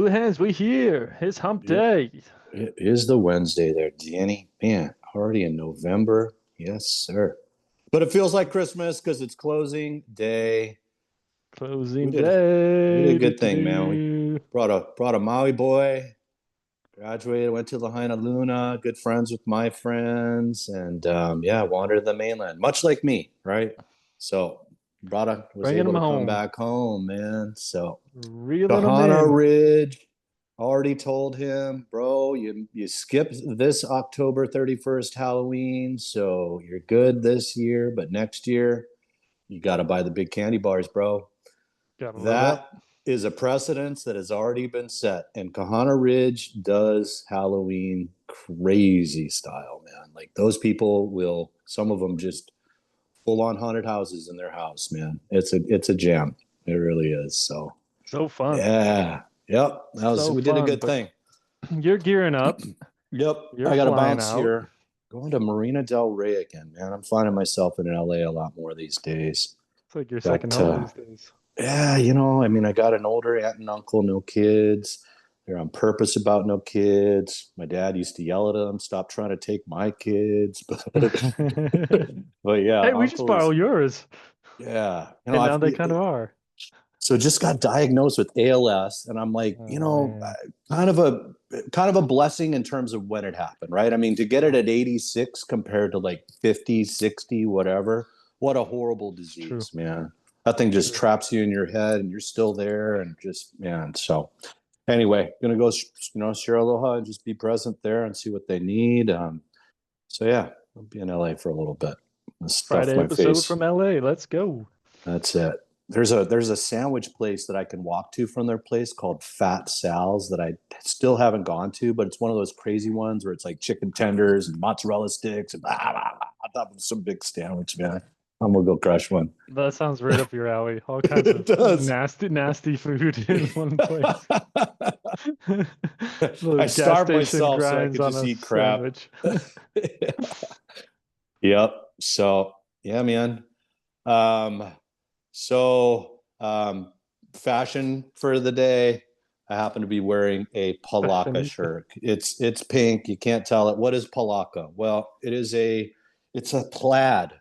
Hulahans, we here. It's hump It, day. it is the Wednesday there, Danny. Man, already in November. Yes, sir. But it feels like Christmas because it's closing day. We Closing did we did a day. Do, good do, thing, man. We do. brought a Maui boy, graduated, went to Lahaina Luna, good friends with my friends, and yeah, wandered the mainland, much like me, right? So was Bringing able them to come home. back home, man. So Reeling them Kahana in. Ridge. Already told him, bro, you skipped this October 31st Halloween, so you're good this year, but next year you got to buy the big candy bars, bro. Gotta load That up. is a precedence that has already been set. And Kahana Ridge does Halloween crazy style, man. Like those people will, some of them just full on haunted houses in their house, man. It's a jam. It really is. So So fun. yeah. Yep. So We did a fun. good But thing. you're gearing up. Yep. You're I got to flying bounce out. here. Going to Marina Del Rey again, man. I'm finding myself in LA a lot more these days. It's like your second Got home these days. yeah, I mean, I got an older aunt and uncle, no kids. They're on purpose about no kids. My dad used to yell at them, "Stop trying to take my kids." But yeah, Hey, we just uncle borrow is yours. yeah. And now they kind of are. So just got diagnosed with ALS, and I'm like, Oh man. kind of a blessing in terms of when it happened, right? I mean, to get it at 86 compared to like 50, 60, whatever, what a horrible It's true. disease, man. That thing just True. traps you in your head and you're still there and just, man. So anyway, gonna go, share aloha and just be present there and see what they need. So yeah, I'll be in LA for a little bit. Stuff Friday my episode face. from LA. Let's go. That's it. There's a sandwich place that I can walk to from their place called Fat Sal's that I still haven't gone to, but it's one of those crazy ones where it's like chicken tenders and mozzarella sticks and I thought it was some big sandwich, man. I'm gonna go crush one. That sounds right up your alley. All kinds It of does. nasty, nasty food in one place. I Those gas starved station myself so I grinds could on just a eat crap. sandwich. Yep. So yeah, man. Um, so fashion for the day. I happen to be wearing a palaka Fashionista. shirt. It's pink. You can't tell it. What is palaka? Well, it's a plaid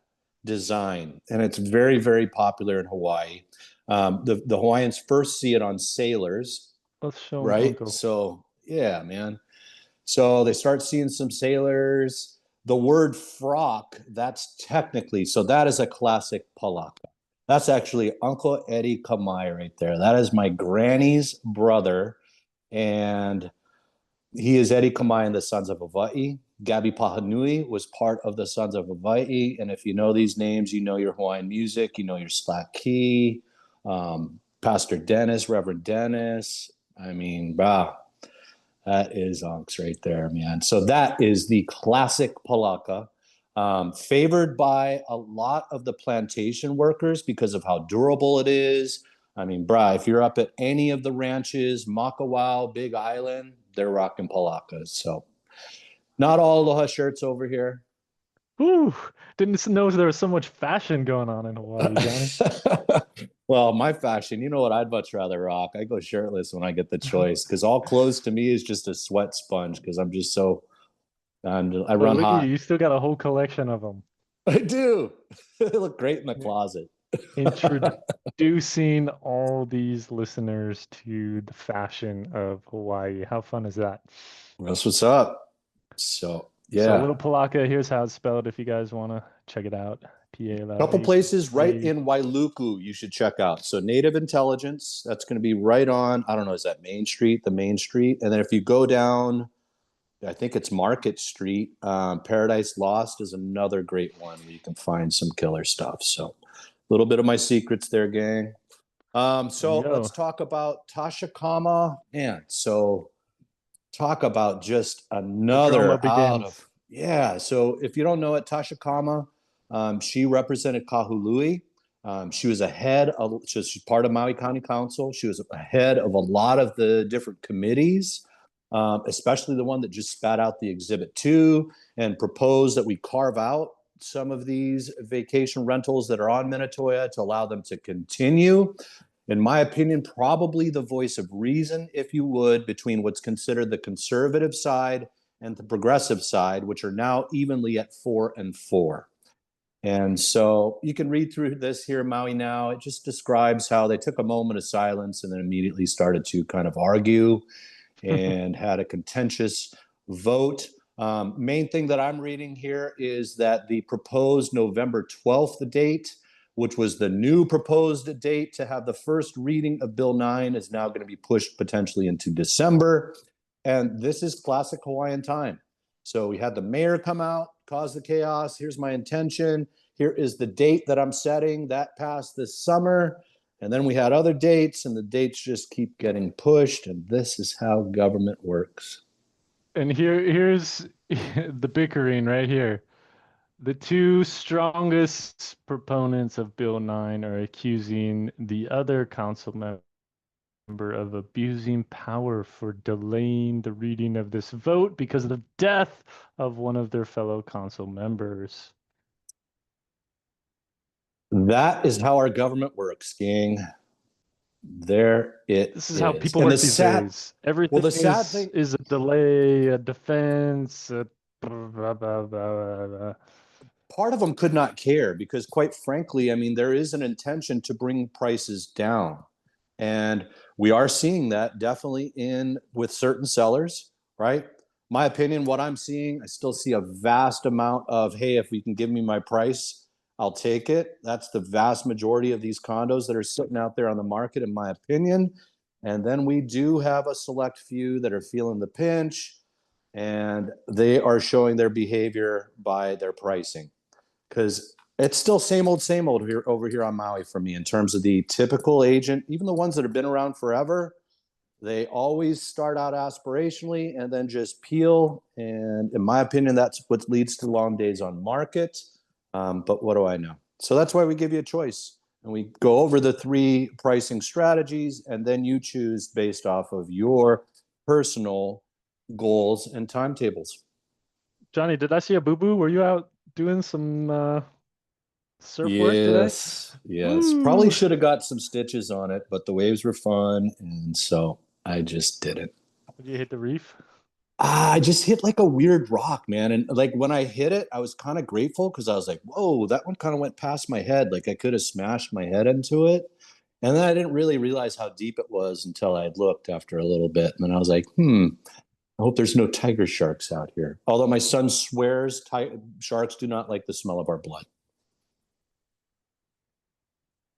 design, and it's very very popular in Hawaii. The Hawaiians first see it on sailors, Let's show 'em, right? Uncle. So yeah, man. So they start seeing some sailors. The word frock, that's technically, so that is a classic palaka. That's actually Uncle Eddie Kamai right there. That is my granny's brother. And he is Eddie Kamai and the Sons of Hawaii. Gabi Pahanui was part of the Sons of Hawaii. And if you know these names, you know your Hawaiian music, you know your slack key, Pastor Dennis, Reverend Dennis. I mean, wow, that is Unks right there, man. So that is the classic palaka, favored by a lot of the plantation workers because of how durable it is. I mean, brah, if you're up at any of the ranches, Makawao, Big Island, they're rocking palakas. So not all Aloha shirts over here. Whew. Didn't know there was so much fashion going on in Hawaii, Johnny. Well, my fashion, you know what I'd much rather rock? I go shirtless when I get the choice because all clothes to me is just a sweat sponge because I'm just so and I But run look at you, hot. you still got a whole collection of them. I do. They look great in the closet. Introducing all these listeners to the fashion of Hawaii. How fun is that? That's what's up. So So, yeah, Little Palaka, here's how it's spelled if you guys want to check it out. couple places right Palaka. in Wailuku you should check out. So Native Intelligence, that's going to be right on. I don't know, is that Main Street, the Main Street, and then if you go down, I think it's Market Street. Paradise Lost is another great one where you can find some killer stuff. So a little bit of my secrets there, gang. There you So let's go. talk about Tasha Kama. Man, so talk about just The drama another out begins. of yeah. So if you don't know it, Tasha Kama, she represented Kahului. She was ahead of she's part of Maui County Council. She was ahead of a lot of the different committees, especially the one that just spat out the Exhibit 2 and proposed that we carve out some of these vacation rentals that are on Minatoya to allow them to continue. in my opinion, probably the voice of reason, if you would, between what's considered the conservative side and the progressive side, which are now evenly at 4-4. And so you can read through this here, Maui Now. It just describes how they took a moment of silence and then immediately started to kind of argue and had a contentious vote. Main thing that I'm reading here is that the proposed November 12th date, which was the new proposed date to have the first reading of Bill 9, is now going to be pushed potentially into December. And this is classic Hawaiian time. So we had the mayor come out, cause the chaos. Here's my intention. Here is the date that I'm setting. That passed this summer. And then we had other dates, and the dates just keep getting pushed. And this is how government works. And here's the bickering right here. The two strongest proponents of Bill 9 are accusing the other council member of abusing power for delaying the reading of this vote because of the death of one of their fellow council members. That is how our government works, gang. There it This is how people And work these days. Everything the sad thing is a delay, a defense, a blah, blah, blah, blah. Part of them could not care because, quite frankly, I mean, there is an intention to bring prices down. And we are seeing that definitely in with certain sellers, right? My opinion, what I'm seeing, I still see a vast amount of, hey, if we can give me my price, I'll take it. That's the vast majority of these condos that are sitting out there on the market, in my opinion. And then we do have a select few that are feeling the pinch, and they are showing their behavior by their pricing. Because it's still same old here over here on Maui for me in terms of the typical agent. Even the ones that have been around forever, they always start out aspirationally and then just peel. And in my opinion, that's what leads to long days on market. But what do I know? So that's why we give you a choice. And we go over the 3 pricing strategies, and then you choose based off of your personal goals and timetables. Johnny, did I see a boo-boo? Were you out doing some surf work today? Yes. Probably Ooh, should have got some stitches on it, but the waves were fun, and so I just did it. did you hit the reef? I just hit like a weird rock, man. And like when I hit it, I was kind of grateful because I was like, whoa, that one kind of went past my head. Like I could have smashed my head into it. And then I didn't really realize how deep it was until I had looked after a little bit. And then I was like, I hope there's no tiger sharks out here. Although my son swears sharks do not like the smell of our blood.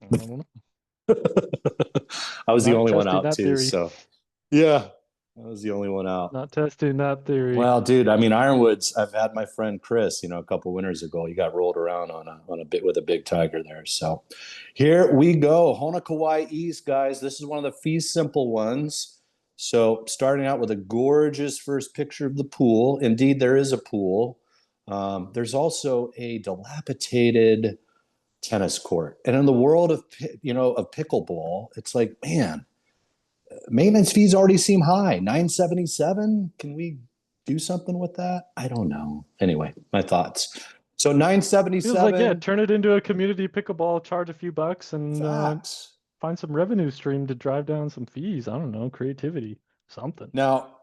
I don't know. I was the Not only one testing out that too. theory. So yeah, I was the only one out. Not testing that theory. Well, dude, I mean, Ironwoods. I've had my friend Chris. A couple winters ago, he got rolled around on a bit with a big tiger there. So, here we go, Honokawai East, guys. This is one of the fee simple ones. So, starting out with a gorgeous first picture of the pool. Indeed, there is a pool. There's also a dilapidated tennis court, and in the world of of pickleball, it's like, man, maintenance fees already seem high. 977. Can we do something with that? I don't know. Anyway, my thoughts. So Feels like, yeah, 977 turn it into a community pickleball, charge a few bucks, and facts. find some revenue stream to drive down some fees. I don't know, creativity, something. Now,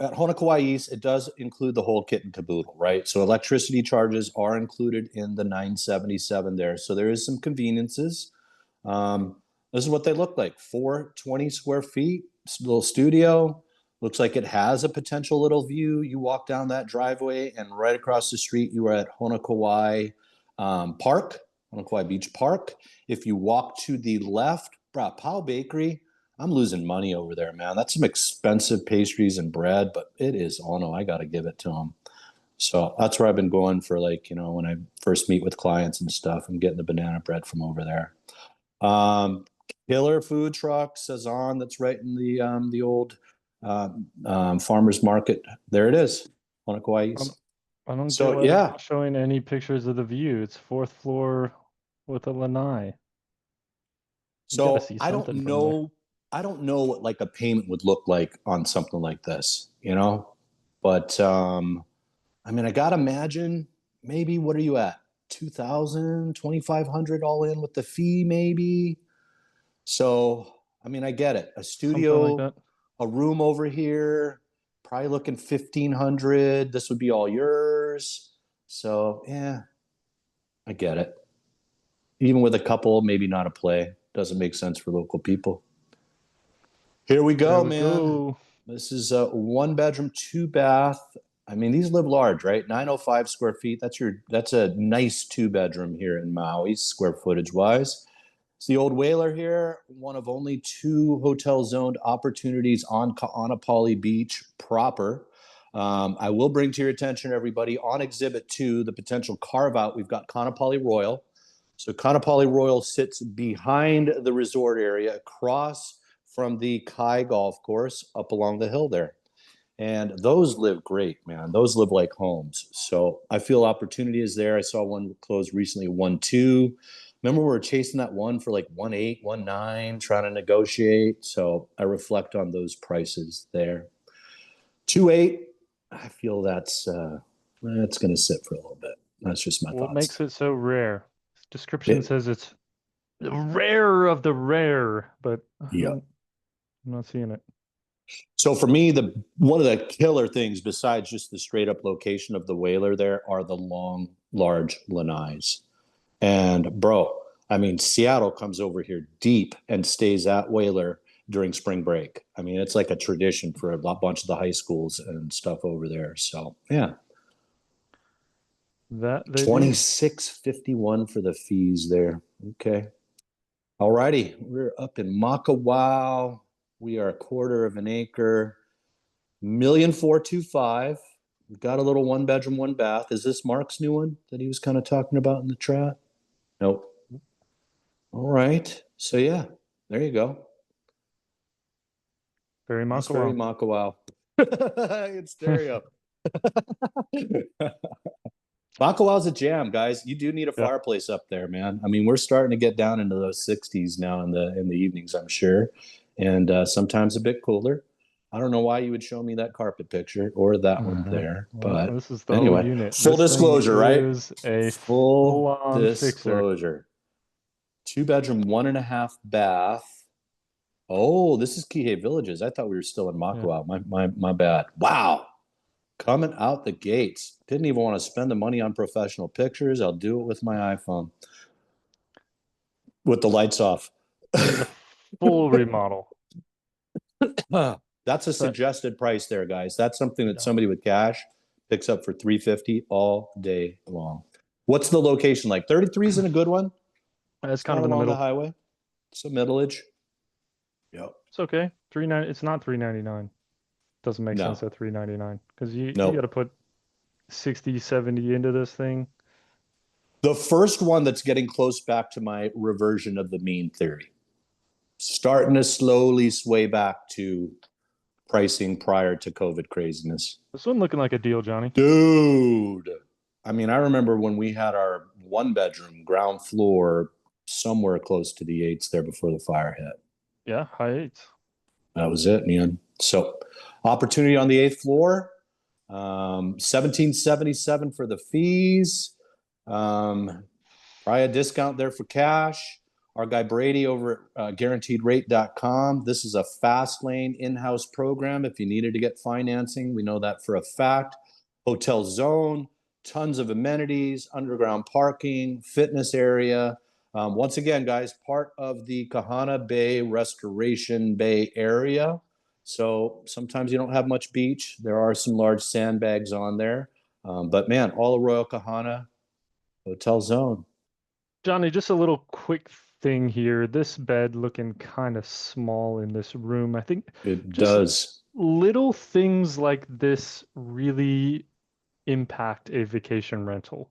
at Honokawai East, it does include the whole kit and caboodle, right? So electricity charges are included in the 977 there. So there is some conveniences. This is what they look like. 420 square feet, little studio. Looks like it has a potential little view. You walk down that driveway, and right across the street, you are at Honokawai Park, Honokawai Beach Park. If you walk to the left, Pao Bakery. I'm losing money over there, man. That's some expensive pastries and bread, but it is Ono. I got to give it to them. So that's where I've been going for, like, when I first meet with clients and stuff. I'm getting the banana bread from over there. Killer food truck, Sazan, that's right in the old farmers market. There it is, Honokawai I don't, East. I don't get So why they're yeah, not showing any pictures of the view. It's 4th floor with a lanai. You got to so see something from there. I don't know what like a payment would look like on something like this. But I mean, I gotta imagine maybe, what are you at? 2,000, 2,500 all in with the fee, maybe. So, I mean, I get it. A Something like studio, that. a room over here, probably looking 1,500. This would be all yours. So, yeah, I get it. Even with a couple, maybe not a play. Doesn't make sense for local people. Here we There go, we man. go. This is a one bedroom, two bath. I mean, these live large, right? 905 square feet. That's a nice two bedroom here in Maui, square footage wise. It's the old Whaler here, one of only two hotel zoned opportunities on Kaanapali Beach proper. I will bring to your attention, everybody, on Exhibit 2, the potential carve out. We've got Kaanapali Royal. So Kaanapali Royal sits behind the resort area, across from the Kai Golf Course, up along the hill there. And those live great, man. Those live like homes. So I feel opportunity is there. I saw one close recently, 1.2. Remember, we were chasing that one for like 1.8, 1.9, trying to negotiate. So I reflect on those prices there. 2.8, I feel that's going to sit for a little bit. That's just my What thoughts. makes it so rare? Description It, says it's rare of the rare, but yeah. I'm not seeing it. So for me, the one of the killer things, besides just the straight up location of the Whaler, there are the long, large lanais. And bro, I mean, Seattle comes over here deep and stays at Whaler during spring break. I mean, it's like a tradition for a bunch of the high schools and stuff over there. So yeah, That they do. 26.51 for the fees there. Okay. All righty. We're up in Makawao. We are a quarter of an acre. 1,425. We've got a little one bedroom, one bath. Is this Mark's new one that he was kind of talking about in the chat? Nope. All right. So yeah, there you go. Very Nice, very Makawao. Makawao. It's stereo. Makawau's a jam, guys. You do need a Yeah. fireplace up there, man. I mean, we're starting to get down into those 60s now in the evenings, I'm sure, and sometimes a bit cooler. I don't know why you would show me that carpet picture or that one there, Well, but this is the whole anyway, unit. full This thing disclosure, right? is a Full full-on fixer. disclosure. Two bedroom, one and a half bath. Oh, this is Kihei Villages. I thought we were still in Yeah. Makawao. My bad. Wow. Coming out the gates. Didn't even want to spend the money on professional pictures. I'll do it with my iPhone with the lights off. It is a full remodel. That's a But suggested price there, guys. That's something that yeah, somebody with cash picks up for 350 all day long. What's the location like? 33 is in a good one. it's It's kind not of in the along the middle. highway. It's a middleage. Yep. It's okay. 390. It's not 399. Doesn't make No. sense at 399 because you got to Nope. put 60, 70 into this thing. The first one that's getting close back to my reversion of the mean theory. Starting to slowly sway back to pricing prior to COVID craziness. This one looking like a deal, Johnny. Dude. I mean, I remember when we had our one bedroom ground floor somewhere close to the eights there before the fire hit. Yeah, high eights. That was it, man. So, opportunity on the eighth floor, 1777 for the fees. Probably a discount there for cash. Our guy Brady over at guaranteedrate.com. This is a fast lane in-house program. If you needed to get financing, we know that for a fact. Hotel zone, tons of amenities, underground parking, fitness area. Once again, guys, part of the Kahana Bay Restoration Bay area. So sometimes you don't have much beach. There are some large sandbags on there. But man, all Royal Kahana Hotel Zone. Johnny, just a little quick thing here. This bed looking kind of small in this room. I think It just does. little things like this really impact a vacation rental.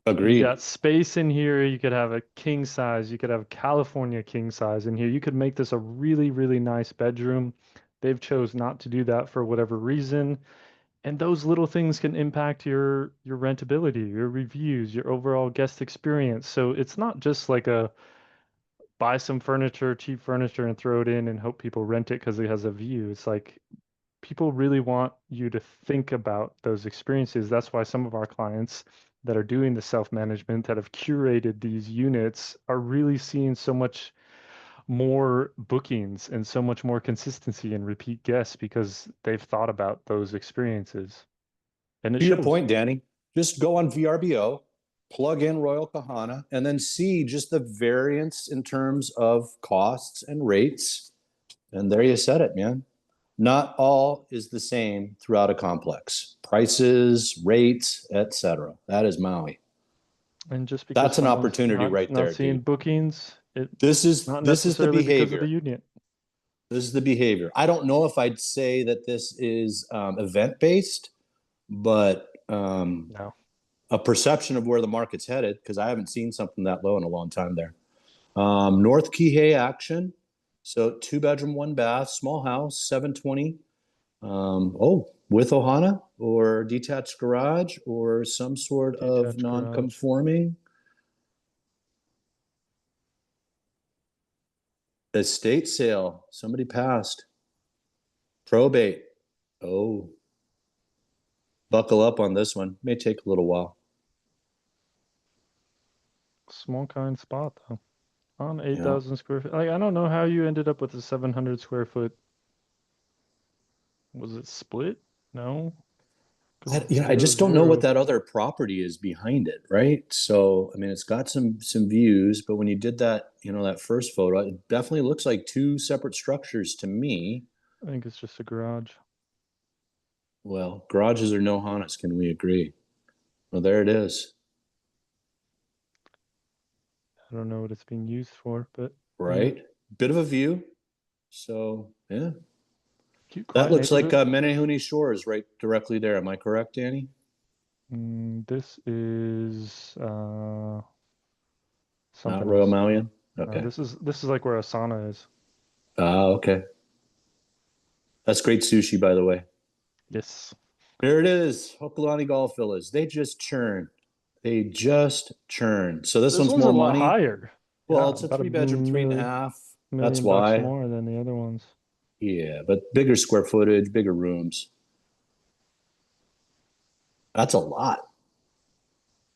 You got Agreed. space in here. You could have a king size. You could have a California king size in here. You could make this a really, really nice bedroom. They've chose not to do that for whatever reason. And those little things can impact your rentability, your reviews, your overall guest experience. So it's not just like a buy some furniture, cheap furniture, and throw it in and hope people rent it because it has a view. It's like people really want you to think about those experiences. That's why some of our clients that are doing the self-management that have curated these units are really seeing so much more bookings and so much more consistency and repeat guests because they've thought about those experiences. And it To your shows. point, Danny, just go on VRBO, plug in Royal Kahana, and then see just the variance in terms of costs and rates. And there you said it, man. Not all is the same throughout a complex. Prices, rates, etc. That is Maui. And just because That's an someone's opportunity right not there, seeing dude. bookings, This it's is not this is the necessarily because of the behavior. union. This is the behavior. I don't know if I'd say that this is event based, but No. a perception of where the market's headed, because I haven't seen something that low in a long time there. North Kihei action. So 2 bedroom, 1 bath, small house, 720. With Ohana or detached garage or some sort of Detached garage. non-conforming estate sale. Somebody passed. Probate. Oh, buckle up on this one. May take a little while. Small kind spot though. On Yeah. 8,000 square feet. Like, I don't know how you ended up with a 700 square foot. Was it split? No, because it's I zero just don't know what zero. that other property is behind it, right? So, I mean, it's got some views, but when you did that, that first photo, it definitely looks like two separate structures to me. I think it's just a garage. Well, garages are no Hanas, can we agree? Well, there it is, I don't know what it's being used for, but yeah, right? Bit of a view. So, yeah, cute, that quiet looks like neighborhood. Menehune Shores right directly there. Am I correct, Danny? This is Not something Royal else. Mauian? No, Okay. this is like where Asana is. Ah, okay. That's great sushi, by the way. Yes. Here it is, Hokulani Golf Villas. They just churn. They just churn. So this This one's one's a more lot money. higher. Well, Yeah, it's a about a 3 bedroom, three and a half. That's million bucks why. more than the other ones. Yeah, but bigger square footage, bigger rooms. That's a lot.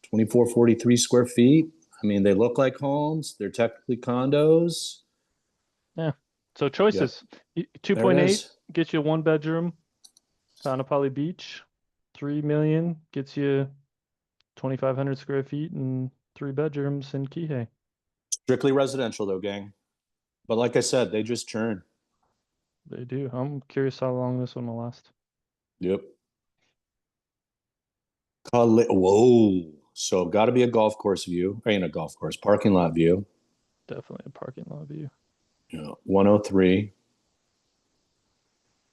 2443 square feet. I mean, they look like homes. They're technically condos. Yeah. So Yeah, choices. there it 2.8 is. gets you 1 bedroom, Kaanapali Beach. 3 million gets you 2,500 square feet and 3 bedrooms in Kihei. Strictly residential, though, gang. But like I said, they just churn. They do. I'm curious how long this one will last. Yep. Whoa. So got to be a golf course view. Ain't a golf course, parking lot view. Definitely a parking lot view. 103.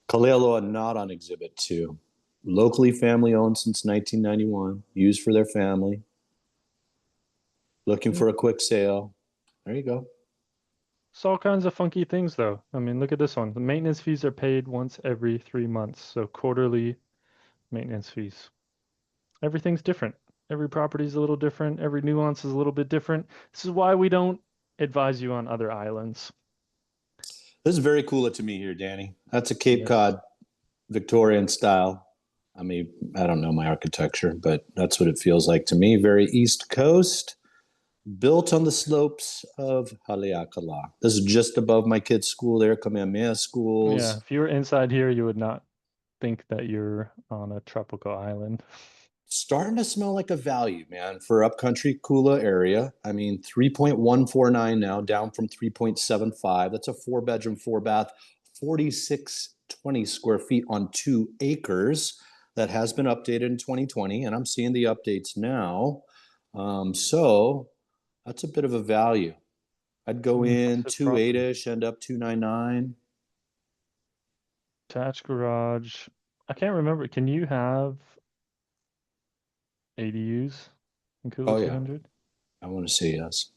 Kalealoa not on exhibit 2. Locally family owned since 1991. Used for their family. Looking Yeah. for a quick sale. There you go. It's all kinds of funky things, though. I mean, look at this one. The maintenance fees are paid once every 3 months, so quarterly maintenance fees. Everything's different. Every property is a little different. Every nuance is a little bit different. This is why we don't advise you on other islands. This is very cool to me here, Danny. That's a Cape Yes. Cod Victorian style. I mean, I don't know my architecture, but that's what it feels like to me. Very East Coast, built on the slopes of Haleakala. This is just above my kids' school there, Kamehameha Yeah, schools. if you were inside here, you would not think that you're on a tropical island. Starting to smell like a value, man, for upcountry Kula area. I mean, 3.149 now, down from 3.75. That's a 4 bedroom, 4 bath, 4620 square feet on 2 acres. That has been updated in 2020, and I'm seeing the updates now. So that's a bit of a value. I'd go in Impressive two eight property. ish, end up 299. Attached garage. I can't remember. Can you have ADUs in Kula Oh yeah, 200? I want to say yes.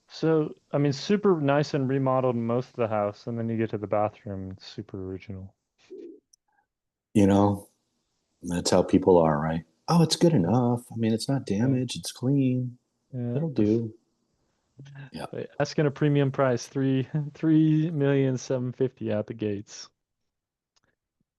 So, I mean, super nice and remodeled most of the house, and then you get to the bathroom, it's super original. You know, That's how people are, right? Oh, it's good Yeah, enough. I mean, it's not yeah, damaged. It's clean. yeah. It'll do. Yeah. But asking a premium price, 3,750,000 out the gates. Yeah.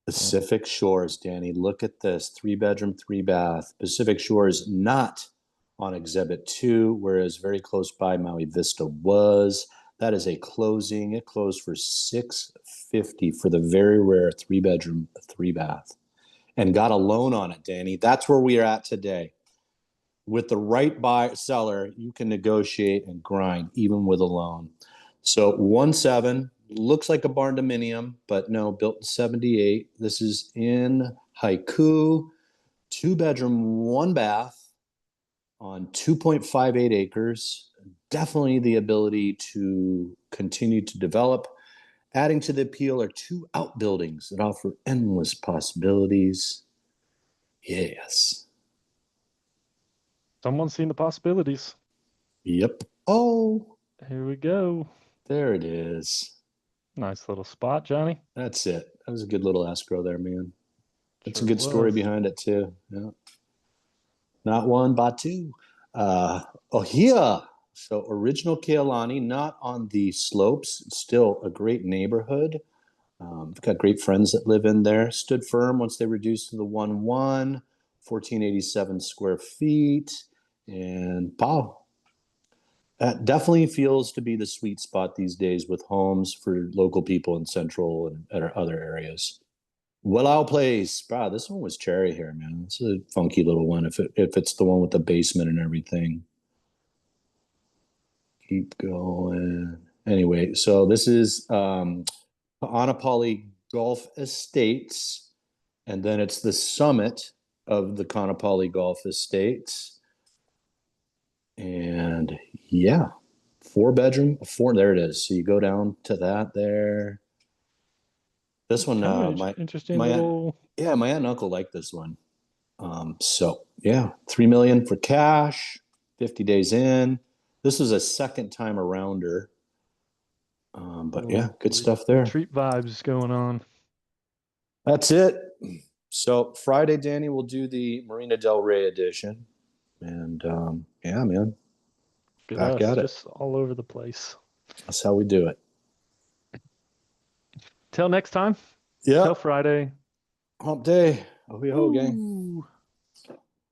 Pacific Shores, Danny. Look at this 3 bedroom, 3 bath. Pacific Shores not on exhibit 2, whereas very close by Maui Vista was. That is a closing. It closed for $650 for the very rare 3-bedroom, 3-bath, and got a loan on it, Danny. That's where we are at today. With the right buyer seller, you can negotiate and grind even with a loan. So 1.7 looks like a barn dominium, but no, built in 78. This is in Haiku, 2-bedroom, 1-bath on 2.58 acres. Definitely the ability to continue to develop. Adding to the appeal are 2 outbuildings that offer endless possibilities. Yes. Someone's seen the possibilities. Yep. Oh, Here we go. there it is. Nice little spot, Johnny. That's it. That was a good little escrow there, man. That's a Sure good story was. behind it too. Yeah. Not one, but two. Ohia. So original Kealani, not on the slopes. Still a great neighborhood. I've got great friends that live in there. Stood firm once they reduced to the 1-1, 1487 square feet. And wow, that definitely feels to be the sweet spot these days with homes for local people in Central and other areas. Willow Place. Wow, this one was cherry here, man. It's a funky little one. If it's the one with the basement and everything. Keep going. Anyway, so this is Kaanapali Golf Estates, and then it's the summit of the Kaanapali Golf Estates. And yeah, 4-bedroom, 4. There it is. So you go down to that there. This one, Kind of my interesting my aunt, little. yeah, my aunt and uncle like this one. So yeah, 3 million for cash, 50 days in. This was a second time arounder. But yeah, good stuff there. Retreat vibes going on. That's it. So Friday, Danny, will do the Marina Del Rey edition. And yeah, man, Look at back us, at it. just all over the place. That's how we do it. Till next time. Yeah, Till Friday. hump day. Oh, gang. Woo!